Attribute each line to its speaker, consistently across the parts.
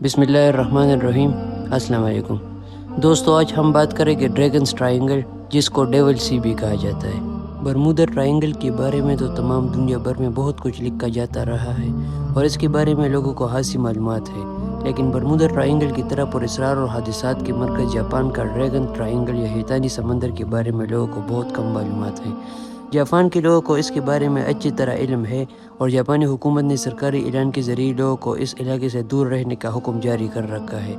Speaker 1: بسم اللہ الرحمن الرحیم۔ السلام علیکم دوستو، آج ہم بات کریں گے ڈریگنز ٹرائنگل، جس کو ڈیول سی بھی کہا جاتا ہے۔ برمودا ٹرائنگل کے بارے میں تو تمام دنیا بھر میں بہت کچھ لکھا جاتا رہا ہے اور اس کے بارے میں لوگوں کو خاصی معلومات ہے، لیکن برمودا ٹرائنگل کی طرح پر اسرار اور حادثات کے مرکز جاپان کا ڈریگن ٹرائنگل یا شیطانی سمندر کے بارے میں لوگوں کو بہت کم معلومات ہے۔ جاپان کے لوگوں کو اس کے بارے میں اچھی طرح علم ہے اور جاپانی حکومت نے سرکاری اعلان کے ذریعے لوگوں کو اس علاقے سے دور رہنے کا حکم جاری کر رکھا ہے،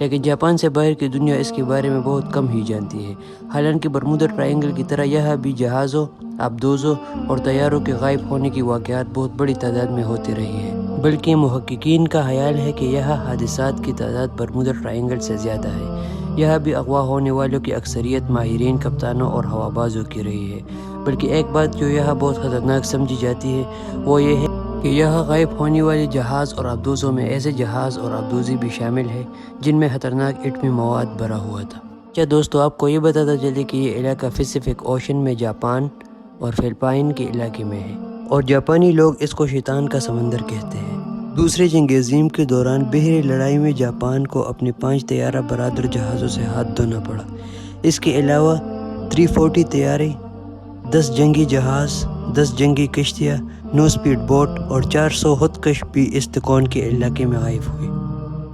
Speaker 1: لیکن جاپان سے باہر کی دنیا اس کے بارے میں بہت کم ہی جانتی ہے۔ حالانکہ برمودا ٹرائنگل کی طرح یہاں بھی جہازوں، آبدوزوں اور طیاروں کے غائب ہونے کی واقعات بہت بڑی تعداد میں ہوتی رہی ہے، بلکہ محققین کا خیال ہے کہ یہاں حادثات کی تعداد برمودا ٹرائنگل سے زیادہ ہے۔ یہاں بھی اغوا ہونے والوں کی اکثریت ماہرین، کپتانوں اور ہوابازوں کی رہی ہے، بلکہ ایک بات جو یہاں بہت خطرناک سمجھی جاتی ہے وہ یہ ہے کہ یہاں غائب ہونے والے جہاز اور آبدوزوں میں ایسے جہاز اور آبدوزی بھی شامل ہے جن میں خطرناک ایٹمی مواد بھرا ہوا تھا۔ کیا دوستو آپ کو یہ بتاتا چلے کہ یہ علاقہ پیسیفک اوشن میں جاپان اور فلپائن کے علاقے میں ہے، اور جاپانی لوگ اس کو شیطان کا سمندر کہتے ہیں۔ دوسری جنگ عظیم کے دوران بحری لڑائی میں جاپان کو اپنے 5 طیارہ بردار جہازوں سے ہاتھ دھونا پڑا۔ اس کے علاوہ 340 طیارے، 10 جنگی جہاز، 10 جنگی کشتیاں، 9 سپیڈ بوٹ اور 400 خودکش بھی اس تکون کے علاقے میں غائب ہوئے۔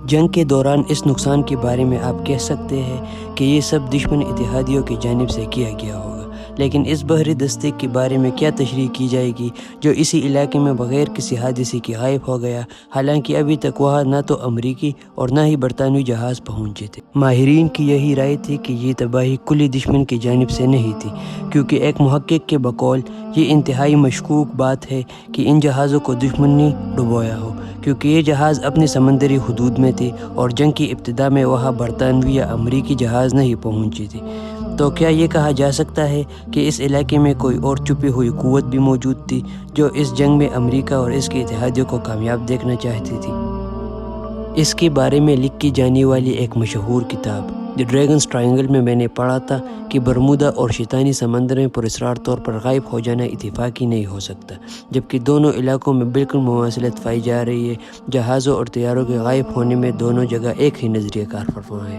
Speaker 1: جنگ کے دوران اس نقصان کے بارے میں آپ کہہ سکتے ہیں کہ یہ سب دشمن اتحادیوں کی جانب سے کیا گیا ہوگا، لیکن اس بحری دستے کے بارے میں کیا تشریح کی جائے گی جو اسی علاقے میں بغیر کسی حادثے کے غائب ہو گیا، حالانکہ ابھی تک وہاں نہ تو امریکی اور نہ ہی برطانوی جہاز پہنچے تھے۔ ماہرین کی یہی رائے تھی کہ یہ تباہی کلی دشمن کی جانب سے نہیں تھی، کیونکہ ایک محقق کے بقول یہ انتہائی مشکوک بات ہے کہ ان جہازوں کو دشمن نے ڈبویا ہو، کیونکہ یہ جہاز اپنی سمندری حدود میں تھے اور جنگ کی ابتدا میں وہاں برطانوی یا امریکی جہاز نہیں پہنچے تھے۔ تو کیا یہ کہا جا سکتا ہے کہ اس علاقے میں کوئی اور چھپی ہوئی قوت بھی موجود تھی جو اس جنگ میں امریکہ اور اس کے اتحادیوں کو کامیاب دیکھنا چاہتی تھی؟ اس کے بارے میں لکھی جانے والی ایک مشہور کتاب دی ڈریگنز ٹرائنگل میں نے پڑھا تھا کہ برمودا اور شیطانی سمندر میں پراسرار طور پر غائب ہو جانا اتفاقی نہیں ہو سکتا، جبکہ دونوں علاقوں میں بالکل مماثلت پائی جا رہی ہے۔ جہازوں اور طیاروں کے غائب ہونے میں دونوں جگہ ایک ہی نظریہ کار فرما ہے۔